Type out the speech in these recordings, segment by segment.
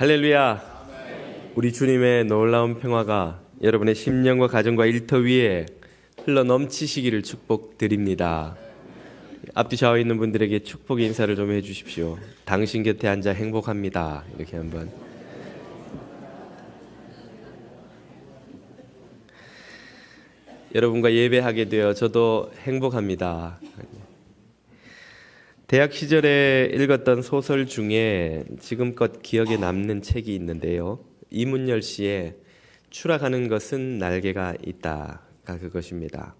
할렐루야. 우리 주님의 놀라운 평화가 여러분의 심령과 가정과 일터 위에 흘러 넘치시기를 축복드립니다. 앞뒤 좌우에 있는 분들에게 축복의 인사를 좀 해주십시오. 당신 곁에 앉아 행복합니다. 이렇게 한번. 여러분과 예배하게 되어 저도 행복합니다. 대학 시절에 읽었던 소설 중에 지금껏 기억에 남는 책이 있는데요. 이문열 씨의 추락하는 것은 날개가 있다가 그것입니다.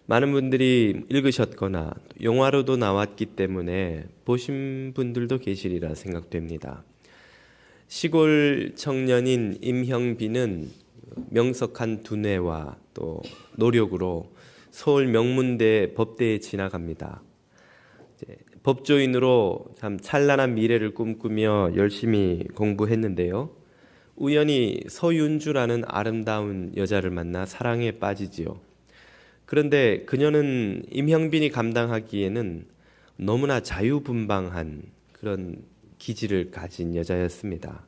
많은 분들이 읽으셨거나 영화로도 나왔기 때문에 보신 분들도 계시리라 생각됩니다. 시골 청년인 임형빈은 명석한 두뇌와 또 노력으로 서울 명문대 법대에 진학합니다. 법조인으로 참 찬란한 미래를 꿈꾸며 열심히 공부했는데요. 우연히 서윤주라는 아름다운 여자를 만나 사랑에 빠지지요. 그런데 그녀는 임형빈이 감당하기에는 너무나 자유분방한 그런 기질을 가진 여자였습니다.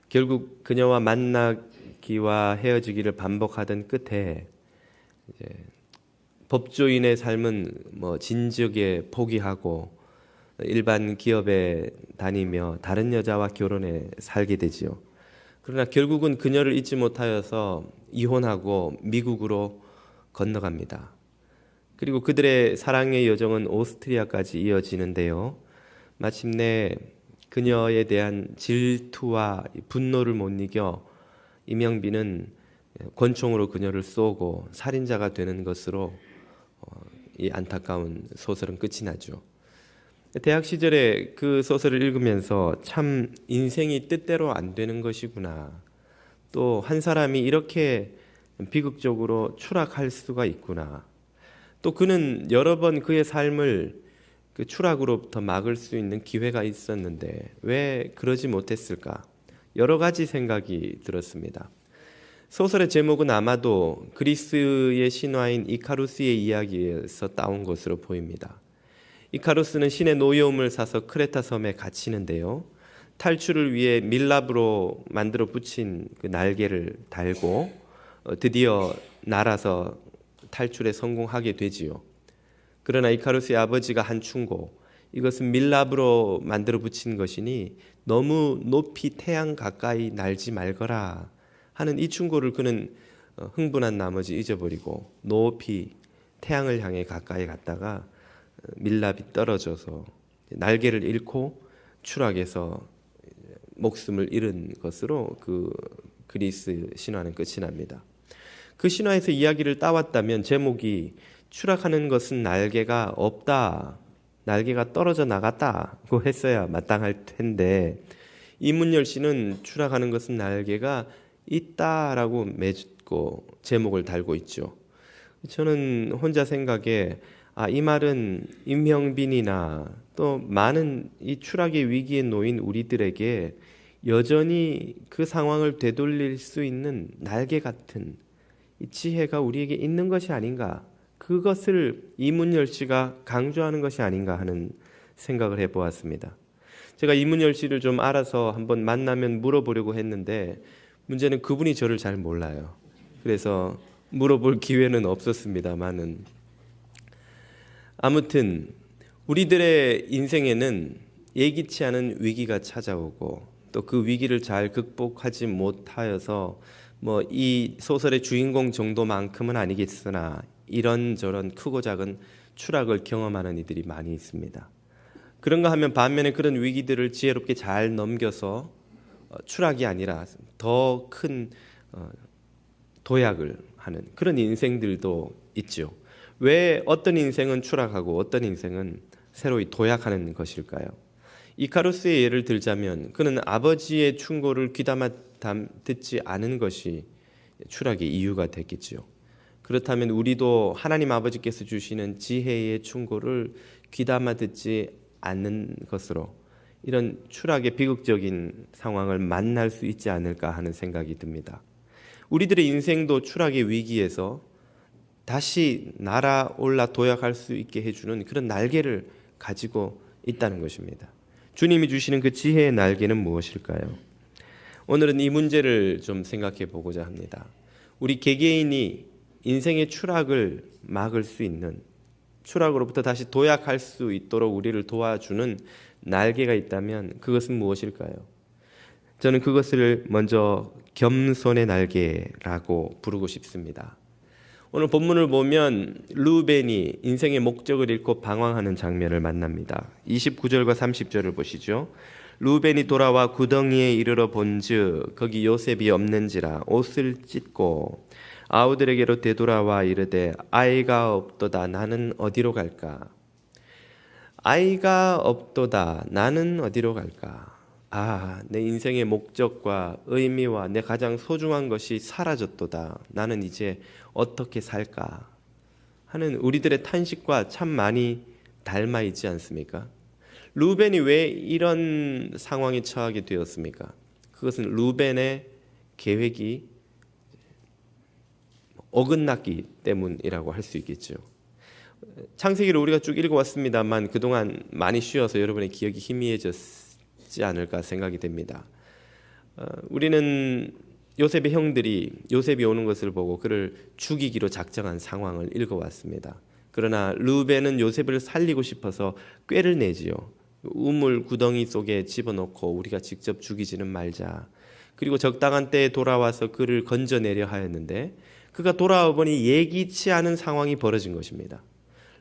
결국 그녀와 만나기와 헤어지기를 반복하던 끝에 법조인의 삶은 진즉에 포기하고 일반 기업에 다니며 다른 여자와 결혼해 살게 되지요. 그러나 결국은 그녀를 잊지 못하여서 이혼하고 미국으로 건너갑니다. 그리고 그들의 사랑의 여정은 오스트리아까지 이어지는데요. 마침내 그녀에 대한 질투와 분노를 못 이겨 임형빈은 권총으로 그녀를 쏘고 살인자가 되는 것으로 이 안타까운 소설은 끝이 나죠. 대학 시절에 그 소설을 읽으면서 참 인생이 뜻대로 안 되는 것이구나. 또 한 사람이 이렇게 비극적으로 추락할 수가 있구나. 또 그는 여러 번 그의 삶을 그 추락으로부터 막을 수 있는 기회가 있었는데 왜 그러지 못했을까? 여러 가지 생각이 들었습니다. 소설의 제목은 아마도 그리스의 신화인 이카루스의 이야기에서 따온 것으로 보입니다. 이카루스는 신의 노여움을 사서 크레타 섬에 갇히는데요. 탈출을 위해 밀랍으로 만들어 붙인 그 날개를 달고 드디어 날아서 탈출에 성공하게 되지요. 그러나 이카루스의 아버지가 한 충고, 이것은 밀랍으로 만들어 붙인 것이니 너무 높이 태양 가까이 날지 말거라 하는 이 충고를 그는 흥분한 나머지 잊어버리고 높이 태양을 향해 가까이 갔다가 밀랍이 떨어져서 날개를 잃고 추락해서 목숨을 잃은 것으로 그 그리스 신화는 끝이 납니다. 그 신화에서 이야기를 따왔다면 제목이 추락하는 것은 날개가 없다, 날개가 떨어져 나갔다고 했어야 마땅할 텐데 이문열 씨는 추락하는 것은 날개가 있다라고 맺고 제목을 달고 있죠. 저는 혼자 생각에 이 말은 임형빈이나 또 많은 이 추락의 위기에 놓인 우리들에게 여전히 그 상황을 되돌릴 수 있는 날개 같은 이 지혜가 우리에게 있는 것이 아닌가, 그것을 이문열 씨가 강조하는 것이 아닌가 하는 생각을 해보았습니다. 제가 이문열 씨를 좀 알아서 한번 만나면 물어보려고 했는데 문제는 그분이 저를 잘 몰라요. 그래서 물어볼 기회는 없었습니다만은 아무튼 우리들의 인생에는 예기치 않은 위기가 찾아오고 또 그 위기를 잘 극복하지 못하여서 이 소설의 주인공 정도만큼은 아니겠으나 이런저런 크고 작은 추락을 경험하는 이들이 많이 있습니다. 그런가 하면 반면에 그런 위기들을 지혜롭게 잘 넘겨서 추락이 아니라 더 큰 도약을 하는 그런 인생들도 있죠. 왜 어떤 인생은 추락하고 어떤 인생은 새로이 도약하는 것일까요? 이카루스의 예를 들자면 그는 아버지의 충고를 귀담아 듣지 않은 것이 추락의 이유가 됐겠죠. 그렇다면 우리도 하나님 아버지께서 주시는 지혜의 충고를 귀담아 듣지 않는 것으로 이런 추락의 비극적인 상황을 만날 수 있지 않을까 하는 생각이 듭니다. 우리들의 인생도 추락의 위기에서 다시 날아올라 도약할 수 있게 해주는 그런 날개를 가지고 있다는 것입니다. 주님이 주시는 그 지혜의 날개는 무엇일까요? 오늘은 이 문제를 좀 생각해 보고자 합니다. 우리 개개인이 인생의 추락을 막을 수 있는, 추락으로부터 다시 도약할 수 있도록 우리를 도와주는 날개가 있다면 그것은 무엇일까요? 저는 그것을 먼저 겸손의 날개라고 부르고 싶습니다. 오늘 본문을 보면 루벤이 인생의 목적을 잃고 방황하는 장면을 만납니다. 29절과 30절을 보시죠. 루벤이 돌아와 구덩이에 이르러 본즉 거기 요셉이 없는지라 옷을 찢고 아우들에게로 되돌아와 이르되 아이가 없도다 나는 어디로 갈까? 아이가 없도다 나는 어디로 갈까? 내 인생의 목적과 의미와 내 가장 소중한 것이 사라졌도다. 나는 이제 어떻게 살까? 하는 우리들의 탄식과 참 많이 닮아 있지 않습니까? 루벤이 왜 이런 상황에 처하게 되었습니까? 그것은 루벤의 계획이 어긋났기 때문이라고 할 수 있겠죠. 창세기를 우리가 쭉 읽어왔습니다만 그동안 많이 쉬어서 여러분의 기억이 희미해졌지 않을까 생각이 됩니다. 우리는 요셉의 형들이 요셉이 오는 것을 보고 그를 죽이기로 작정한 상황을 읽어왔습니다. 그러나 루벤은 요셉을 살리고 싶어서 꾀를 내지요. 우물 구덩이 속에 집어넣고 우리가 직접 죽이지는 말자. 그리고 적당한 때에 돌아와서 그를 건져내려 하였는데 그가 돌아와 보니 예기치 않은 상황이 벌어진 것입니다.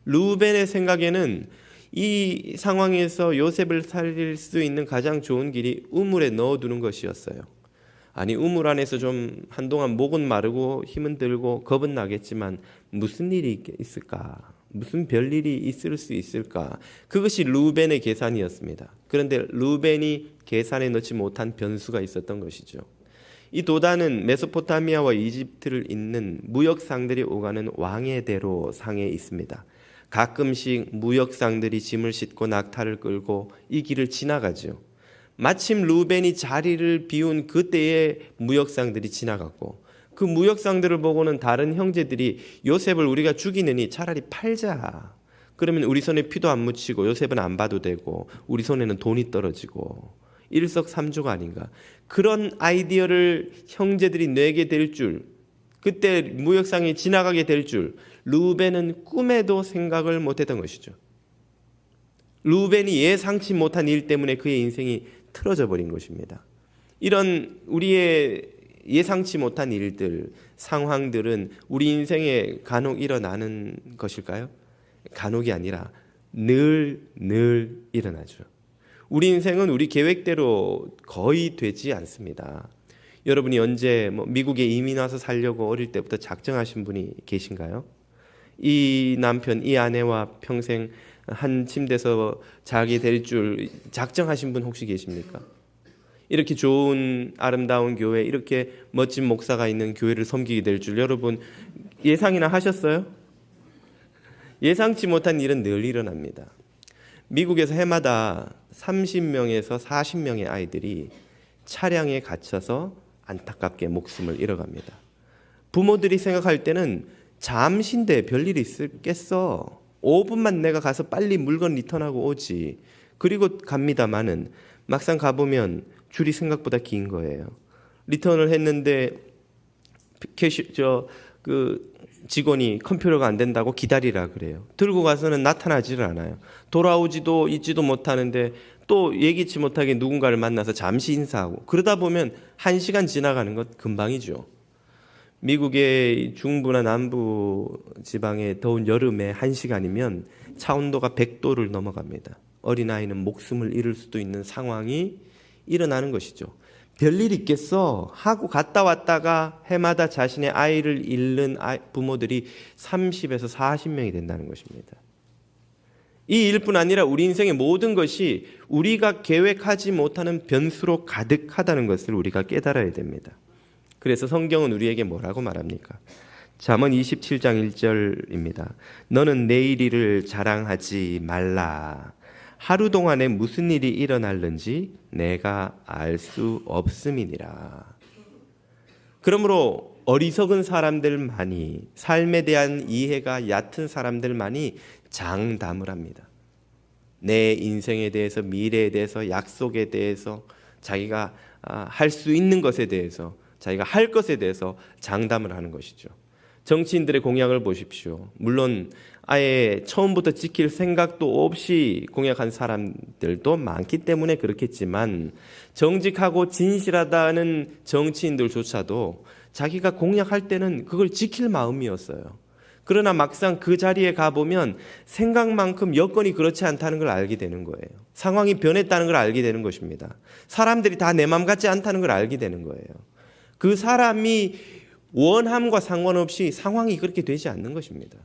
루벤의 생각에는 이 상황에서 요셉을 살릴 수 있는 가장 좋은 길이 우물에 넣어두는 것이었어요. 아니 우물 안에서 좀 한동안 목은 마르고 힘은 들고 겁은 나겠지만 무슨 일이 있을까? 무슨 별일이 있을 수 있을까? 그것이 루벤의 계산이었습니다. 그런데 루벤이 계산에 넣지 못한 변수가 있었던 것이죠. 이 도단은 메소포타미아와 이집트를 잇는 무역상들이 오가는 왕의 대로 상에 있습니다. 가끔씩 무역상들이 짐을 싣고 낙타를 끌고 이 길을 지나가죠. 마침 루벤이 자리를 비운 그때에 무역상들이 지나갔고 그 무역상들을 보고는 다른 형제들이 요셉을 우리가 죽이느니 차라리 팔자. 그러면 우리 손에 피도 안 묻히고 요셉은 안 봐도 되고 우리 손에는 돈이 떨어지고 일석삼조가 아닌가. 그런 아이디어를 형제들이 내게 될 줄, 그때 무역상이 지나가게 될 줄 루벤은 꿈에도 생각을 못했던 것이죠. 루벤이 예상치 못한 일 때문에 그의 인생이 틀어져 버린 것입니다. 이런 우리의 예상치 못한 일들, 상황들은 우리 인생에 간혹 일어나는 것일까요? 간혹이 아니라 늘 일어나죠. 우리 인생은 우리 계획대로 거의 되지 않습니다. 여러분이 언제 미국에 이민 와서 살려고 어릴 때부터 작정하신 분이 계신가요? 이 남편, 이 아내와 평생 한 침대에서 자게 될 줄 작정하신 분 혹시 계십니까? 이렇게 좋은 아름다운 교회, 이렇게 멋진 목사가 있는 교회를 섬기게 될 줄 여러분 예상이나 하셨어요? 예상치 못한 일은 늘 일어납니다. 미국에서 해마다 30명에서 40명의 아이들이 차량에 갇혀서 안타깝게 목숨을 잃어갑니다. 부모들이 생각할 때는 잠시인데 별일이 있겠어. 5분만 내가 가서 빨리 물건 리턴하고 오지. 그리고 갑니다마는 막상 가보면 줄이 생각보다 긴 거예요. 리턴을 했는데 직원이 컴퓨터가 안 된다고 기다리라 그래요. 들고 가서는 나타나지를 않아요. 돌아오지도 있지도 못하는데 또 예기치 못하게 누군가를 만나서 잠시 인사하고 그러다 보면 1시간 지나가는 것 금방이죠. 미국의 중부나 남부 지방의 더운 여름에 1시간이면 차온도가 100도를 넘어갑니다. 어린아이는 목숨을 잃을 수도 있는 상황이 일어나는 것이죠. 별일 있겠어 하고 갔다 왔다가 해마다 자신의 아이를 잃는 부모들이 30에서 40명이 된다는 것입니다. 이 일뿐 아니라 우리 인생의 모든 것이 우리가 계획하지 못하는 변수로 가득하다는 것을 우리가 깨달아야 됩니다. 그래서 성경은 우리에게 뭐라고 말합니까? 잠언 27장 1절입니다. 너는 내일 일을 자랑하지 말라. 하루 동안에 무슨 일이 일어날는지 내가 알 수 없음이니라. 그러므로 어리석은 사람들만이, 삶에 대한 이해가 얕은 사람들만이 장담을 합니다. 내 인생에 대해서, 미래에 대해서, 약속에 대해서 자기가 할 수 있는 것에 대해서, 자기가 할 것에 대해서 장담을 하는 것이죠. 정치인들의 공약을 보십시오. 물론 아예 처음부터 지킬 생각도 없이 공약한 사람들도 많기 때문에 그렇겠지만, 정직하고 진실하다는 정치인들조차도 자기가 공약할 때는 그걸 지킬 마음이었어요. 그러나 막상 그 자리에 가보면 생각만큼 여건이 그렇지 않다는 걸 알게 되는 거예요. 상황이 변했다는 걸 알게 되는 것입니다. 사람들이 다 내 맘 같지 않다는 걸 알게 되는 거예요. 그 사람이 원함과 상관없이 상황이 그렇게 되지 않는 것입니다.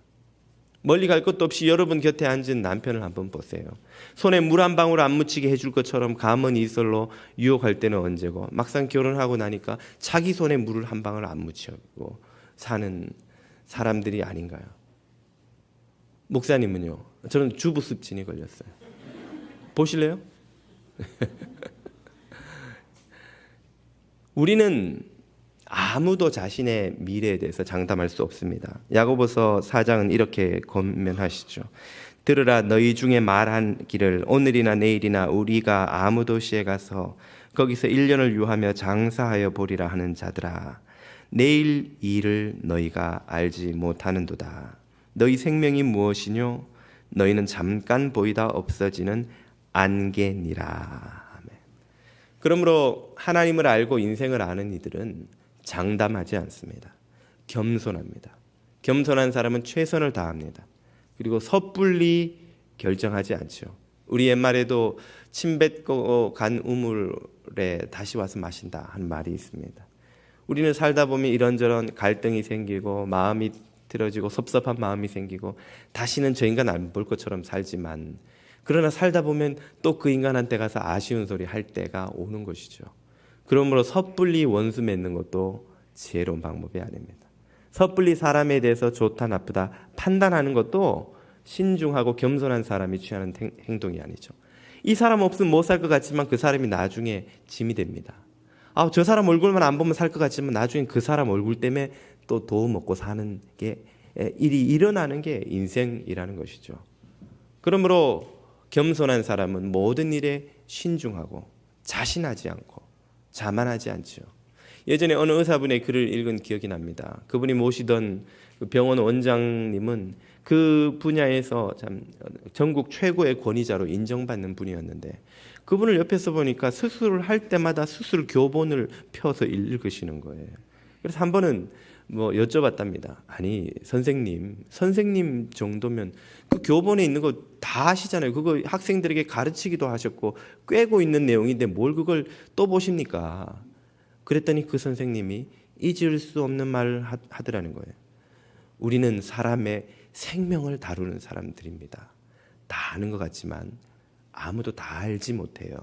멀리 갈 것도 없이 여러분 곁에 앉은 남편을 한번 보세요. 손에 물 한 방울 안 묻히게 해줄 것처럼 감은 이슬로 유혹할 때는 언제고, 막상 결혼하고 나니까 자기 손에 물을 한 방울 안 묻히고 사는 사람들이 아닌가요? 목사님은요? 저는 주부습진이 걸렸어요. 보실래요? 우리는 아무도 자신의 미래에 대해서 장담할 수 없습니다. 야고보서 4장은 이렇게 권면하시죠. 들으라, 너희 중에 말하기를 오늘이나 내일이나 우리가 아무 도시에 가서 거기서 1년을 유하며 장사하여 보리라 하는 자들아, 내일 일을 너희가 알지 못하는도다. 너희 생명이 무엇이뇨? 너희는 잠깐 보이다 없어지는 안개니라. 아멘. 그러므로 하나님을 알고 인생을 아는 이들은 장담하지 않습니다. 겸손합니다. 겸손한 사람은 최선을 다합니다. 그리고 섣불리 결정하지 않죠. 우리 옛말에도 침 뱉고 간 우물에 다시 와서 마신다 하는 말이 있습니다. 우리는 살다 보면 이런저런 갈등이 생기고 마음이 틀어지고 섭섭한 마음이 생기고 다시는 저 인간 안 볼 것처럼 살지만, 그러나 살다 보면 또 그 인간한테 가서 아쉬운 소리 할 때가 오는 것이죠. 그러므로 섣불리 원수 맺는 것도 지혜로운 방법이 아닙니다. 섣불리 사람에 대해서 좋다 나쁘다 판단하는 것도 신중하고 겸손한 사람이 취하는 행동이 아니죠. 이 사람 없으면 못 살 것 같지만 그 사람이 나중에 짐이 됩니다. 저 사람 얼굴만 안 보면 살 것 같지만 나중에 그 사람 얼굴 때문에 또 도움 먹고 사는 게 일이 일어나는 게 인생이라는 것이죠. 그러므로 겸손한 사람은 모든 일에 신중하고 자신하지 않고 자만하지 않죠. 예전에 어느 의사분의 글을 읽은 기억이 납니다. 그분이 모시던 그 병원 원장님은 그 분야에서 참 전국 최고의 권위자로 인정받는 분이었는데, 그분을 옆에서 보니까 수술을 할 때마다 수술 교본을 펴서 읽으시는 거예요. 그래서 한 번은 여쭤봤답니다. 아니 선생님 정도면 그 교본에 있는 거 다 아시잖아요. 그거 학생들에게 가르치기도 하셨고 꿰고 있는 내용인데 뭘 그걸 또 보십니까? 그랬더니 그 선생님이 잊을 수 없는 말을 하더라는 거예요. 우리는 사람의 생명을 다루는 사람들입니다. 다 아는 것 같지만 아무도 다 알지 못해요.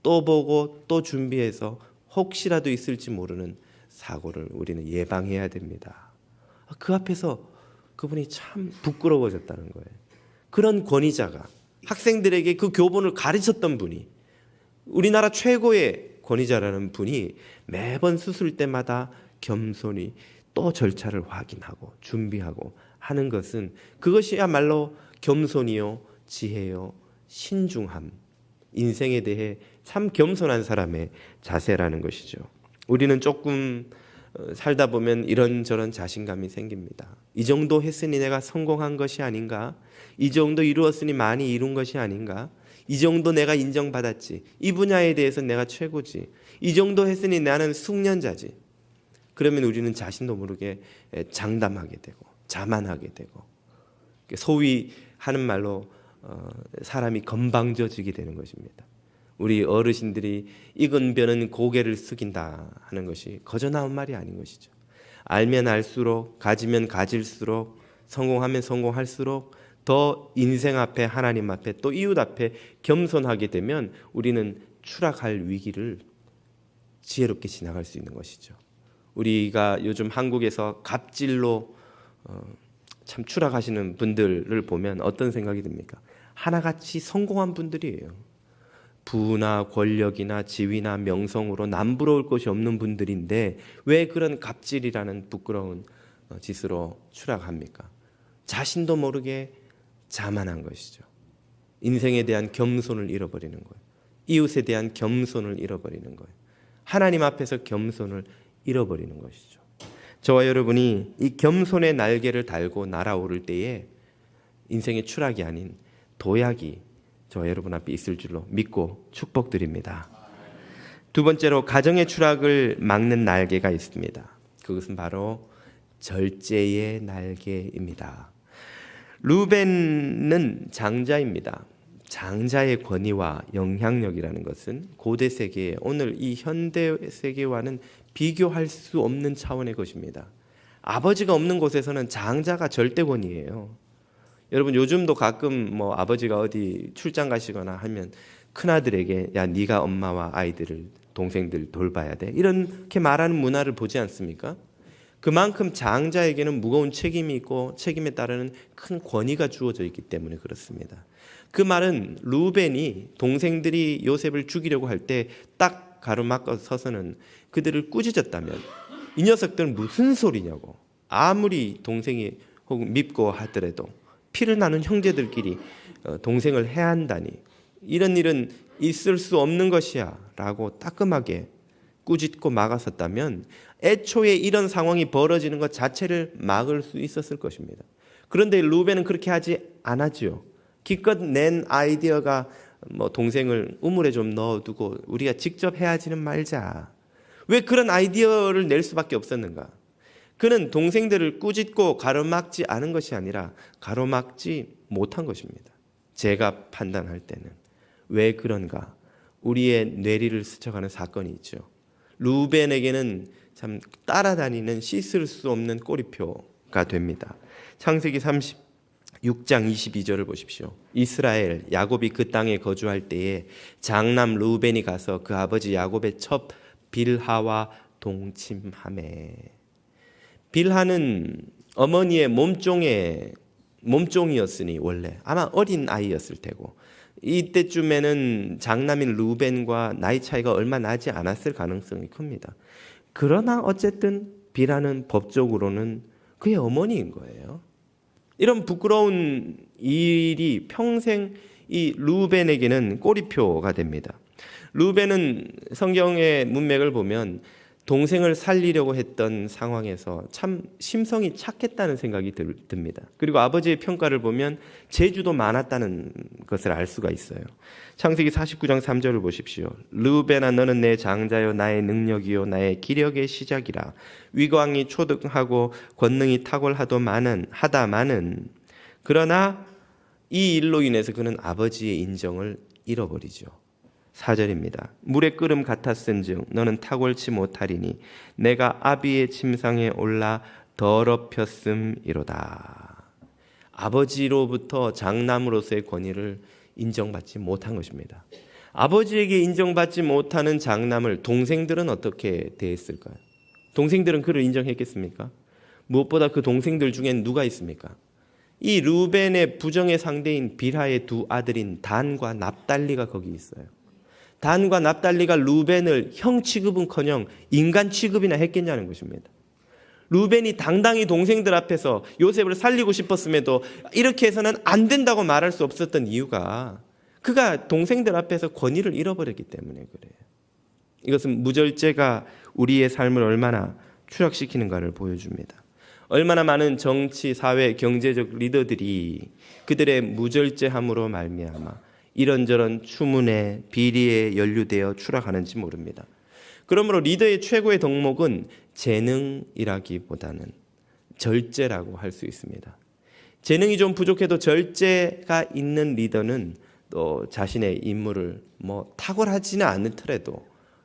또 보고 또 준비해서 혹시라도 있을지 모르는 사고를 우리는 예방해야 됩니다. 그 앞에서 그분이 참 부끄러워졌다는 거예요. 그런 권위자가, 학생들에게 그 교본을 가르쳤던 분이, 우리나라 최고의 권위자라는 분이 매번 수술 때마다 겸손히 또 절차를 확인하고 준비하고 하는 것은, 그것이야말로 겸손이요, 지혜요, 신중함, 인생에 대해 참 겸손한 사람의 자세라는 것이죠. 우리는 조금 살다 보면 이런저런 자신감이 생깁니다. 이 정도 했으니 내가 성공한 것이 아닌가? 이 정도 이루었으니 많이 이룬 것이 아닌가? 이 정도 내가 인정받았지. 이 분야에 대해서 내가 최고지. 이 정도 했으니 나는 숙련자지. 그러면 우리는 자신도 모르게 장담하게 되고 자만하게 되고, 소위 하는 말로 사람이 건방져지게 되는 것입니다. 우리 어르신들이 익은 벼는 고개를 숙인다 하는 것이 거저 나온 말이 아닌 것이죠. 알면 알수록, 가지면 가질수록, 성공하면 성공할수록 더 인생 앞에, 하나님 앞에, 또 이웃 앞에 겸손하게 되면 우리는 추락할 위기를 지혜롭게 지나갈 수 있는 것이죠. 우리가 요즘 한국에서 갑질로 참 추락하시는 분들을 보면 어떤 생각이 듭니까? 하나같이 성공한 분들이에요. 부나 권력이나 지위나 명성으로 남부러울 것이 없는 분들인데 왜 그런 갑질이라는 부끄러운 짓으로 추락합니까? 자신도 모르게 자만한 것이죠. 인생에 대한 겸손을 잃어버리는 거예요. 이웃에 대한 겸손을 잃어버리는 거예요. 하나님 앞에서 겸손을 잃어버리는 것이죠. 저와 여러분이 이 겸손의 날개를 달고 날아오를 때에 인생의 추락이 아닌 도약이 저와 여러분 앞에 있을 줄로 믿고 축복드립니다. 두 번째로 가정의 추락을 막는 날개가 있습니다. 그것은 바로 절제의 날개입니다. 루벤은 장자입니다. 장자의 권위와 영향력이라는 것은 고대 세계, 오늘 이 현대 세계와는 비교할 수 없는 차원의 것입니다. 아버지가 없는 곳에서는 장자가 절대권이에요. 여러분 요즘도 가끔 뭐 아버지가 어디 출장 가시거나 하면 큰아들에게 야 네가 엄마와 아이들을 동생들 돌봐야 돼 이렇게 말하는 문화를 보지 않습니까? 그만큼 장자에게는 무거운 책임이 있고 책임에 따르는 큰 권위가 주어져 있기 때문에 그렇습니다. 그 말은 루벤이 동생들이 요셉을 죽이려고 할 때 딱 가로막아 서서는 그들을 꾸짖었다면 이 녀석들은 무슨 소리냐고, 아무리 동생이 혹은 밉고 하더라도 피를 나눈 형제들끼리 동생을 해한다니 이런 일은 있을 수 없는 것이야 라고 따끔하게 꾸짖고 막았었다면 애초에 이런 상황이 벌어지는 것 자체를 막을 수 있었을 것입니다. 그런데 루벤은 그렇게 하지 않았죠. 기껏 낸 아이디어가 뭐 동생을 우물에 좀 넣어두고 우리가 직접 해하지는 말자. 왜 그런 아이디어를 낼 수밖에 없었는가? 그는 동생들을 꾸짖고 가로막지 않은 것이 아니라 가로막지 못한 것입니다. 제가 판단할 때는 왜 그런가? 우리의 뇌리를 스쳐가는 사건이 있죠. 루벤에게는 참 따라다니는 씻을 수 없는 꼬리표가 됩니다. 창세기 36장 22절을 보십시오. 이스라엘 야곱이 그 땅에 거주할 때에 장남 루벤이 가서 그 아버지 야곱의 첩 빌하와 동침하매. 빌하는 어머니의 몸종이었으니 원래 아마 어린 아이였을 테고 이때쯤에는 장남인 루벤과 나이 차이가 얼마 나지 않았을 가능성이 큽니다. 그러나 어쨌든 빌하는 법적으로는 그의 어머니인 거예요. 이런 부끄러운 일이 평생 이 루벤에게는 꼬리표가 됩니다. 루벤은 성경의 문맥을 보면 동생을 살리려고 했던 상황에서 참 심성이 착했다는 생각이 듭니다. 그리고 아버지의 평가를 보면 재주도 많았다는 것을 알 수가 있어요. 창세기 49장 3절을 보십시오. 루벤아 너는 내 장자요 나의 능력이요 나의 기력의 시작이라. 위광이 초등하고 권능이 탁월하다마는 그러나 이 일로 인해서 그는 아버지의 인정을 잃어버리죠. 4절입니다. 물의 끓음 같았은즉 너는 탁월치 못하리니 내가 아비의 침상에 올라 더럽혔음이로다. 아버지로부터 장남으로서의 권위를 인정받지 못한 것입니다. 아버지에게 인정받지 못하는 장남을 동생들은 어떻게 대했을까요? 동생들은 그를 인정했겠습니까? 무엇보다 그 동생들 중엔 누가 있습니까? 이 루벤의 부정의 상대인 빌하의 두 아들인 단과 납달리가 거기 있어요. 단과 납달리가 루벤을 형 취급은커녕 인간 취급이나 했겠냐는 것입니다. 루벤이 당당히 동생들 앞에서 요셉을 살리고 싶었음에도 이렇게 해서는 안 된다고 말할 수 없었던 이유가 그가 동생들 앞에서 권위를 잃어버렸기 때문에 그래요. 이것은 무절제가 우리의 삶을 얼마나 추락시키는가를 보여줍니다. 얼마나 많은 정치, 사회, 경제적 리더들이 그들의 무절제함으로 말미암아 이런저런 추문에 비리에 연루되어 추락하는지 모릅니다. 그러므로 리더의 최고의 덕목은 재능이라기보다는 절제라고 할 수 있습니다. 재능이 좀 부족해도 절제가 있는 리더는 또 자신의 임무를 탁월하지는 않더라도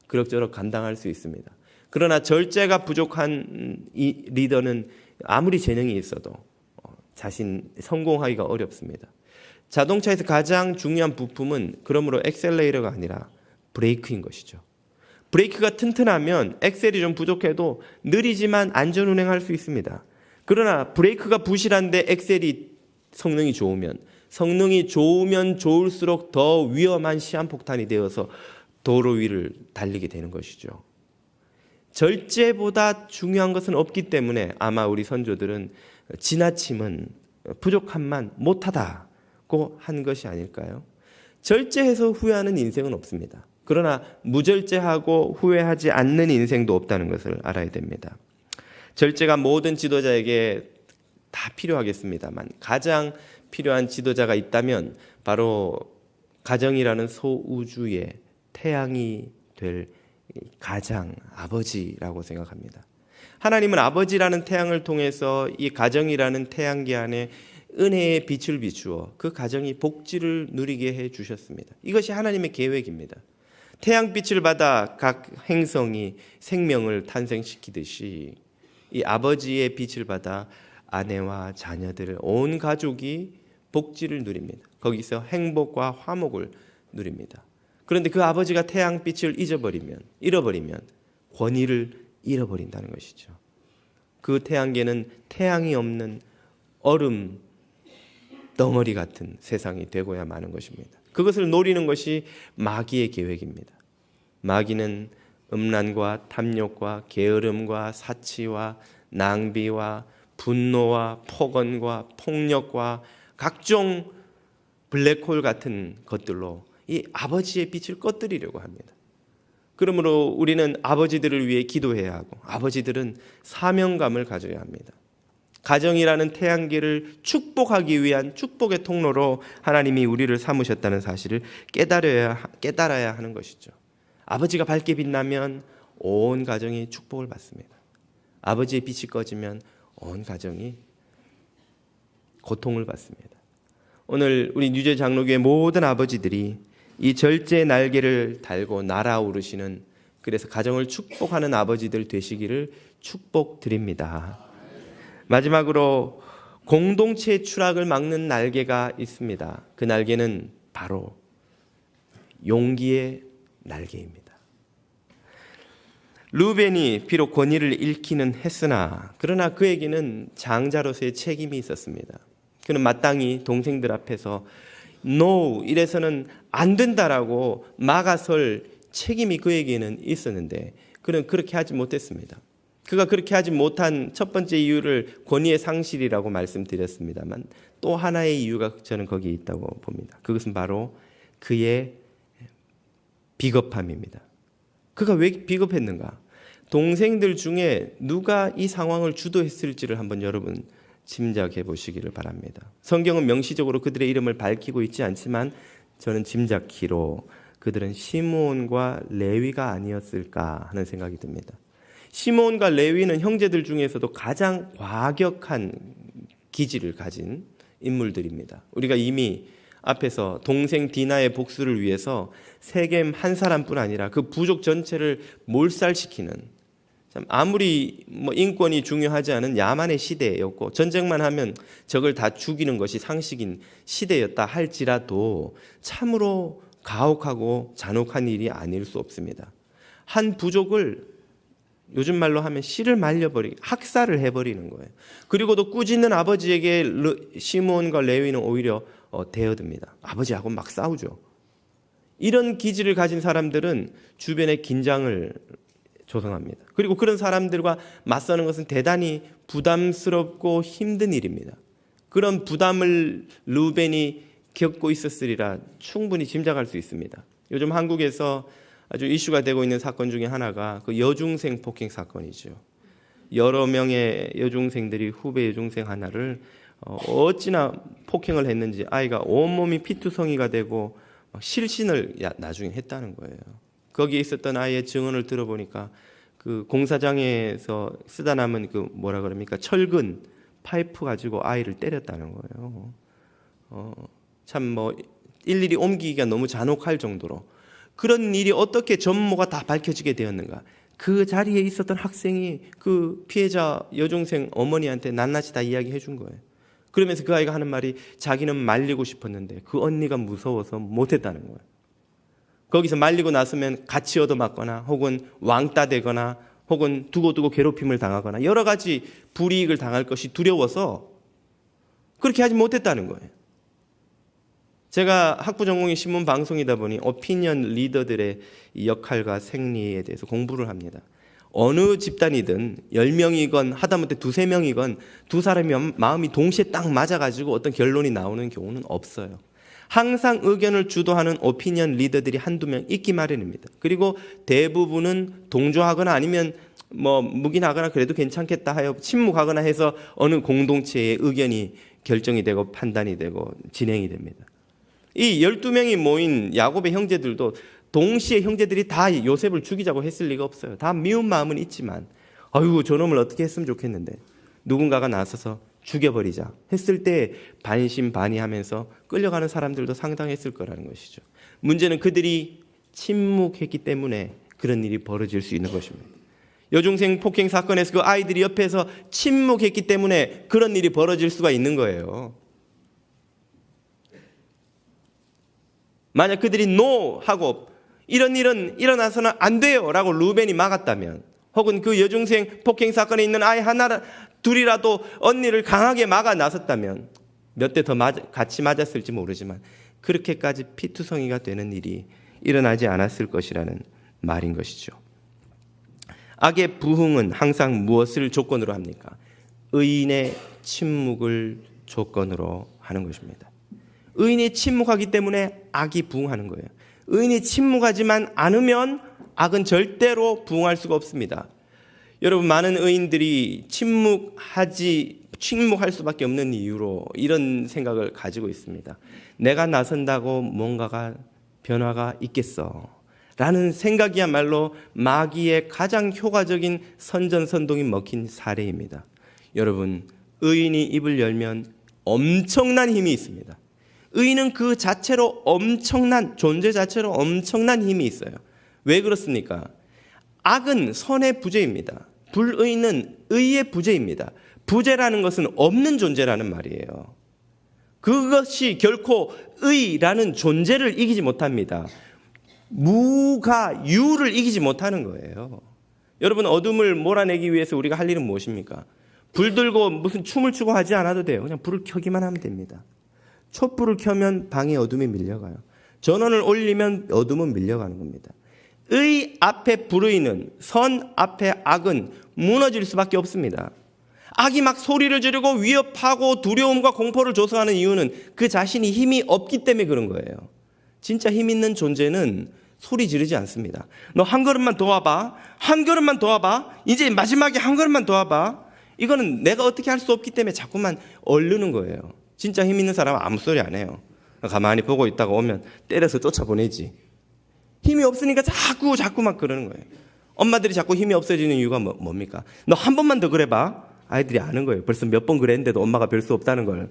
그럭저럭 감당할 수 있습니다. 그러나 절제가 부족한 이 리더는 아무리 재능이 있어도 자신 성공하기가 어렵습니다. 자동차에서 가장 중요한 부품은 그러므로 엑셀레이터가 아니라 브레이크인 것이죠. 브레이크가 튼튼하면 엑셀이 좀 부족해도 느리지만 안전운행할 수 있습니다. 그러나 브레이크가 부실한데 엑셀이 성능이 좋으면 좋을수록 더 위험한 시한폭탄이 되어서 도로 위를 달리게 되는 것이죠. 절제보다 중요한 것은 없기 때문에 아마 우리 선조들은 지나침은 부족함만 못하다고 한 것이 아닐까요? 절제해서 후회하는 인생은 없습니다. 그러나 무절제하고 후회하지 않는 인생도 없다는 것을 알아야 됩니다. 절제가 모든 지도자에게 다 필요하겠습니다만 가장 필요한 지도자가 있다면 바로 가정이라는 소우주의 태양이 될 가장 아버지라고 생각합니다. 하나님은 아버지라는 태양을 통해서 이 가정이라는 태양계 안에 은혜의 빛을 비추어 그 가정이 복지를 누리게 해 주셨습니다. 이것이 하나님의 계획입니다. 태양빛을 받아 각 행성이 생명을 탄생시키듯이 이 아버지의 빛을 받아 아내와 자녀들, 온 가족이 복지를 누립니다. 거기서 행복과 화목을 누립니다. 그런데 그 아버지가 태양빛을 잃어버리면 권위를 잃어버린다는 것이죠. 그 태양계는 태양이 없는 얼음 덩어리 같은 세상이 되고야 마는 것입니다. 그것을 노리는 것이 마귀의 계획입니다. 마귀는 음란과 탐욕과 게으름과 사치와 낭비와 분노와 폭언과 폭력과 각종 블랙홀 같은 것들로 이 아버지의 빛을 꺼뜨리려고 합니다. 그러므로 우리는 아버지들을 위해 기도해야 하고 아버지들은 사명감을 가져야 합니다. 가정이라는 태양계를 축복하기 위한 축복의 통로로 하나님이 우리를 삼으셨다는 사실을 깨달아야 하는 것이죠. 아버지가 밝게 빛나면 온 가정이 축복을 받습니다. 아버지의 빛이 꺼지면 온 가정이 고통을 받습니다. 오늘 우리 뉴제 장로교회 모든 아버지들이 이 절제 날개를 달고 날아오르시는, 그래서 가정을 축복하는 아버지들 되시기를 축복드립니다. 마지막으로 공동체의 추락을 막는 날개가 있습니다. 그 날개는 바로 용기의 날개입니다. 르우벤이 비록 권위를 잃기는 했으나 그러나 그에게는 장자로서의 책임이 있었습니다. 그는 마땅히 동생들 앞에서 No, 이래서는 안 된다라고 막아설 책임이 그에게는 있었는데 그는 그렇게 하지 못했습니다. 그가 그렇게 하지 못한 첫 번째 이유를 권위의 상실이라고 말씀드렸습니다만 또 하나의 이유가 저는 거기에 있다고 봅니다. 그것은 바로 그의 비겁함입니다. 그가 왜 비겁했는가? 동생들 중에 누가 이 상황을 주도했을지를 한번 여러분 짐작해 보시기를 바랍니다. 성경은 명시적으로 그들의 이름을 밝히고 있지 않지만 저는 짐작키로 그들은 시므온과 레위가 아니었을까 하는 생각이 듭니다. 시므온과 레위는 형제들 중에서도 가장 과격한 기질을 가진 인물들입니다. 우리가 이미 앞에서 동생 디나의 복수를 위해서 세겜 한 사람뿐 아니라 그 부족 전체를 몰살시키는, 참 아무리 인권이 중요하지 않은 야만의 시대였고 전쟁만 하면 적을 다 죽이는 것이 상식인 시대였다 할지라도 참으로 가혹하고 잔혹한 일이 아닐 수 없습니다. 한 부족을 요즘 말로 하면 씨를 말려버리고 학살을 해버리는 거예요. 그리고도 꾸짖는 아버지에게 시므온과 레위는 오히려 대어듭니다. 아버지하고 막 싸우죠. 이런 기질을 가진 사람들은 주변에 긴장을 조성합니다. 그리고 그런 사람들과 맞서는 것은 대단히 부담스럽고 힘든 일입니다. 그런 부담을 르우벤이 겪고 있었으리라 충분히 짐작할 수 있습니다. 요즘 한국에서 아주 이슈가 되고 있는 사건 중에 하나가 그 여중생 폭행 사건이죠. 여러 명의 여중생들이 후배 여중생 하나를 어찌나 폭행을 했는지 아이가 온몸이 피투성이가 되고 실신을 나중에 했다는 거예요. 거기에 있었던 아이의 증언을 들어보니까 그 공사장에서 쓰다 남은 그 뭐라 그럽니까, 철근 파이프 가지고 아이를 때렸다는 거예요. 참 뭐 일일이 옮기기가 너무 잔혹할 정도로 그런 일이 어떻게 전모가 다 밝혀지게 되었는가? 그 자리에 있었던 학생이 그 피해자 여중생 어머니한테 낱낱이 다 이야기해 준 거예요. 그러면서 그 아이가 하는 말이 자기는 말리고 싶었는데 그 언니가 무서워서 못했다는 거예요. 거기서 말리고 나서면 같이 얻어맞거나 혹은 왕따 되거나 혹은 두고두고 괴롭힘을 당하거나 여러 가지 불이익을 당할 것이 두려워서 그렇게 하지 못했다는 거예요. 제가 학부 전공이 신문 방송이다 보니 오피니언 리더들의 역할과 생리에 대해서 공부를 합니다. 어느 집단이든 10명이건 하다못해 2-3명이건 두 사람이 마음이 동시에 딱 맞아가지고 어떤 결론이 나오는 경우는 없어요. 항상 의견을 주도하는 오피니언 리더들이 한두 명 있기 마련입니다. 그리고 대부분은 동조하거나 아니면 묵인하거나 그래도 괜찮겠다 하여 침묵하거나 해서 어느 공동체의 의견이 결정이 되고 판단이 되고 진행이 됩니다. 이 12명이 모인 야곱의 형제들도 동시에 형제들이 다 요셉을 죽이자고 했을 리가 없어요. 다 미운 마음은 있지만 아이고 저놈을 어떻게 했으면 좋겠는데 누군가가 나서서 죽여버리자 했을 때 반신반의하면서 끌려가는 사람들도 상당했을 거라는 것이죠. 문제는 그들이 침묵했기 때문에 그런 일이 벌어질 수 있는 것입니다. 여중생 폭행 사건에서 그 아이들이 옆에서 침묵했기 때문에 그런 일이 벌어질 수가 있는 거예요. 만약 그들이 노 하고 이런 일은 일어나서는 안 돼요 라고 루벤이 막았다면, 혹은 그 여중생 폭행 사건에 있는 아이 하나 둘이라도 언니를 강하게 막아 나섰다면 몇 대 더 같이 맞았을지 모르지만 그렇게까지 피투성이가 되는 일이 일어나지 않았을 것이라는 말인 것이죠. 악의 부흥은 항상 무엇을 조건으로 합니까? 의인의 침묵을 조건으로 하는 것입니다. 의인이 침묵하기 때문에 악이 부흥하는 거예요. 의인이 침묵하지만 않으면 악은 절대로 부흥할 수가 없습니다. 여러분, 많은 의인들이 침묵할 수밖에 없는 이유로 이런 생각을 가지고 있습니다. 내가 나선다고 뭔가가 변화가 있겠어 라는 생각이야말로 마귀의 가장 효과적인 선전선동이 먹힌 사례입니다. 여러분, 의인이 입을 열면 엄청난 힘이 있습니다. 의인은 그 자체로 존재 자체로 엄청난 힘이 있어요. 왜 그렇습니까? 악은 선의 부재입니다. 불의는 의의 부재입니다. 부재라는 것은 없는 존재라는 말이에요. 그것이 결코 의라는 존재를 이기지 못합니다. 무가 유를 이기지 못하는 거예요. 여러분, 어둠을 몰아내기 위해서 우리가 할 일은 무엇입니까? 불 들고 무슨 춤을 추고 하지 않아도 돼요. 그냥 불을 켜기만 하면 됩니다. 촛불을 켜면 방에 어둠이 밀려가요. 전원을 올리면 어둠은 밀려가는 겁니다. 의 앞에 불의는, 선 앞에 악은 무너질 수밖에 없습니다. 악이 막 소리를 지르고 위협하고 두려움과 공포를 조성하는 이유는 그 자신이 힘이 없기 때문에 그런 거예요. 진짜 힘 있는 존재는 소리 지르지 않습니다. 너 한 걸음만 더 와봐. 한 걸음만 더 와봐. 이제 마지막에 한 걸음만 더 와봐. 이거는 내가 어떻게 할 수 없기 때문에 자꾸만 얼르는 거예요. 진짜 힘 있는 사람은 아무 소리 안 해요. 가만히 보고 있다가 오면 때려서 쫓아보내지. 힘이 없으니까 자꾸만 그러는 거예요. 엄마들이 자꾸 힘이 없어지는 이유가 뭡니까? 너 한 번만 더 그래봐. 아이들이 아는 거예요. 벌써 몇 번 그랬는데도 엄마가 별 수 없다는 걸.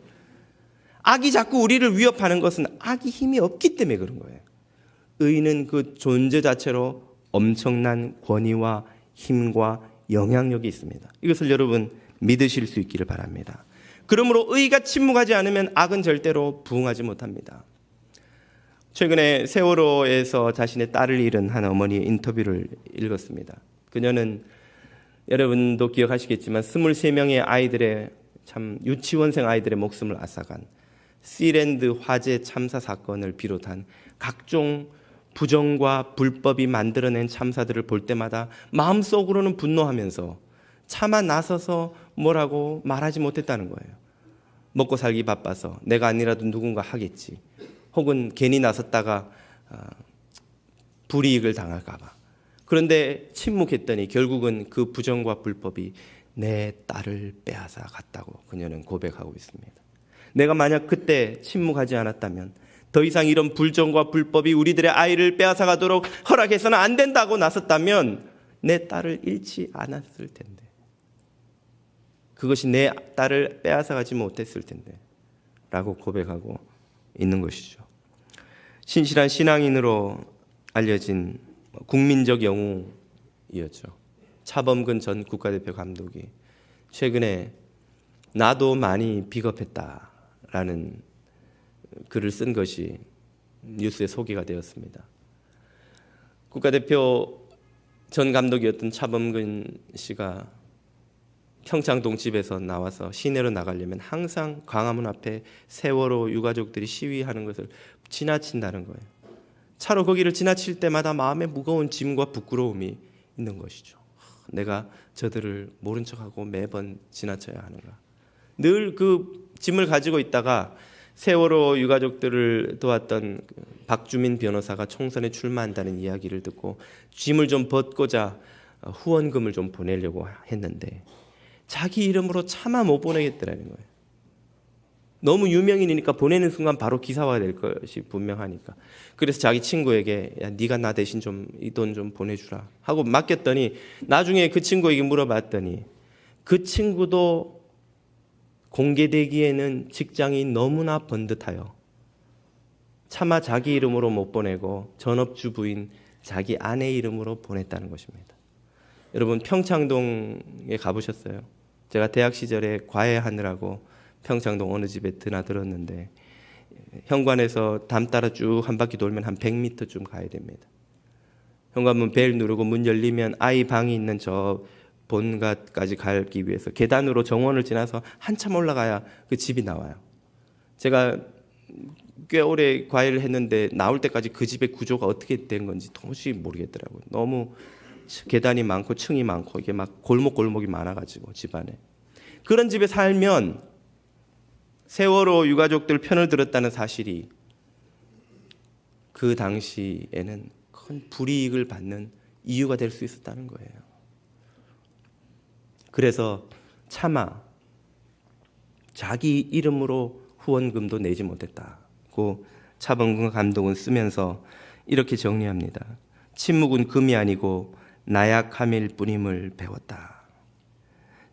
악이 자꾸 우리를 위협하는 것은 악이 힘이 없기 때문에 그런 거예요. 의인은 그 존재 자체로 엄청난 권위와 힘과 영향력이 있습니다. 이것을 여러분 믿으실 수 있기를 바랍니다. 그러므로 의가 침묵하지 않으면 악은 절대로 부흥하지 못합니다. 최근에 세월호에서 자신의 딸을 잃은 한 어머니의 인터뷰를 읽었습니다. 그녀는 여러분도 기억하시겠지만 23명의 아이들의, 참 유치원생 아이들의 목숨을 앗아간 시랜드 화재 참사 사건을 비롯한 각종 부정과 불법이 만들어낸 참사들을 볼 때마다 마음속으로는 분노하면서 차마 나서서 뭐라고 말하지 못했다는 거예요. 먹고 살기 바빠서 내가 아니라도 누군가 하겠지. 혹은 괜히 나섰다가 불이익을 당할까 봐. 그런데 침묵했더니 결국은 그 부정과 불법이 내 딸을 빼앗아 갔다고 그녀는 고백하고 있습니다. 내가 만약 그때 침묵하지 않았다면 더 이상 이런 불정과 불법이 우리들의 아이를 빼앗아 가도록 허락해서는 안 된다고 나섰다면 내 딸을 잃지 않았을 텐데, 그것이 내 딸을 빼앗아 가지 못했을 텐데 라고 고백하고 있는 것이죠. 신실한 신앙인으로 알려진 국민적 영웅이었죠. 차범근 전 국가대표 감독이 최근에 나도 많이 비겁했다라는 글을 쓴 것이 뉴스에 소개가 되었습니다. 국가대표 전 감독이었던 차범근 씨가 평창동 집에서 나와서 시내로 나가려면 항상 광화문 앞에 세월호 유가족들이 시위하는 것을 지나친다는 거예요. 차로 거기를 지나칠 때마다 마음에 무거운 짐과 부끄러움이 있는 것이죠. 내가 저들을 모른 척하고 매번 지나쳐야 하는가. 늘 그 짐을 가지고 있다가 세월호 유가족들을 도왔던 박주민 변호사가 총선에 출마한다는 이야기를 듣고 짐을 좀 벗고자 후원금을 좀 보내려고 했는데 자기 이름으로 차마 못 보내겠더라는 거예요. 너무 유명인이니까 보내는 순간 바로 기사화가 될 것이 분명하니까. 그래서 자기 친구에게 야, 네가 나 대신 좀 이 돈 좀 보내주라 하고 맡겼더니 나중에 그 친구에게 물어봤더니 그 친구도 공개되기에는 직장이 너무나 번듯하여 차마 자기 이름으로 못 보내고 전업주 부인 자기 아내 이름으로 보냈다는 것입니다. 여러분 평창동에 가보셨어요? 제가 대학 시절에 과외하느라고 평창동 어느 집에 드나들었는데 현관에서 담 따라 쭉 한 바퀴 돌면 한 100m쯤 가야 됩니다. 현관문 벨 누르고 문 열리면 아이 방이 있는 저 본가까지 가기 위해서 계단으로 정원을 지나서 한참 올라가야 그 집이 나와요. 제가 꽤 오래 과외를 했는데 나올 때까지 그 집의 구조가 어떻게 된 건지 도무지 모르겠더라고요. 너무 계단이 많고 층이 많고 이게 막 골목골목이 많아가지고 집안에. 그런 집에 살면 세월호 유가족들 편을 들었다는 사실이 그 당시에는 큰 불이익을 받는 이유가 될 수 있었다는 거예요. 그래서 차마 자기 이름으로 후원금도 내지 못했다고 차범근 감독은 쓰면서 이렇게 정리합니다. 침묵은 금이 아니고 나약함일 뿐임을 배웠다.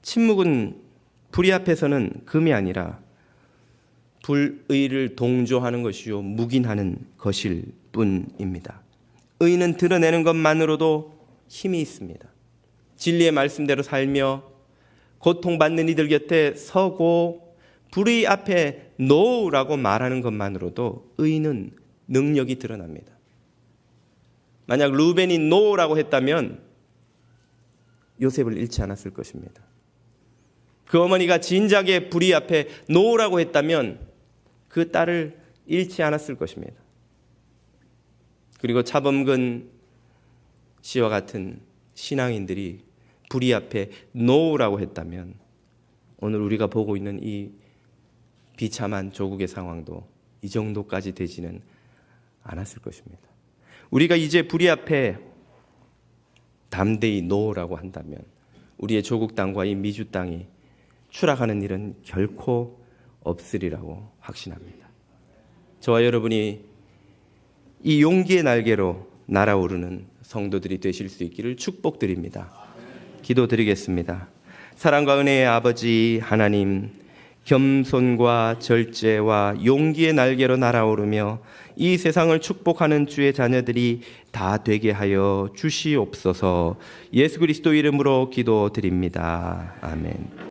침묵은 불의 앞에서는 금이 아니라 불의를 동조하는 것이요 묵인하는 것일 뿐입니다. 의는 드러내는 것만으로도 힘이 있습니다. 진리의 말씀대로 살며 고통받는 이들 곁에 서고 불의 앞에 노라고 말하는 것만으로도 의는 능력이 드러납니다. 만약 루벤이 노라고 했다면 요셉을 잃지 않았을 것입니다. 그 어머니가 진작에 불의 앞에 노라고 했다면 그 딸을 잃지 않았을 것입니다. 그리고 차범근 씨와 같은 신앙인들이 불의 앞에 노라고 했다면 오늘 우리가 보고 있는 이 비참한 조국의 상황도 이 정도까지 되지는 않았을 것입니다. 우리가 이제 불의 앞에 담대히 노라고 한다면 우리의 조국 땅과 이 미주 땅이 추락하는 일은 결코 없으리라고 확신합니다. 저와 여러분이 이 용기의 날개로 날아오르는 성도들이 되실 수 있기를 축복드립니다. 기도드리겠습니다. 사랑과 은혜의 아버지 하나님, 겸손과 절제와 용기의 날개로 날아오르며 이 세상을 축복하는 주의 자녀들이 다 되게 하여 주시옵소서. 예수 그리스도 이름으로 기도드립니다. 아멘.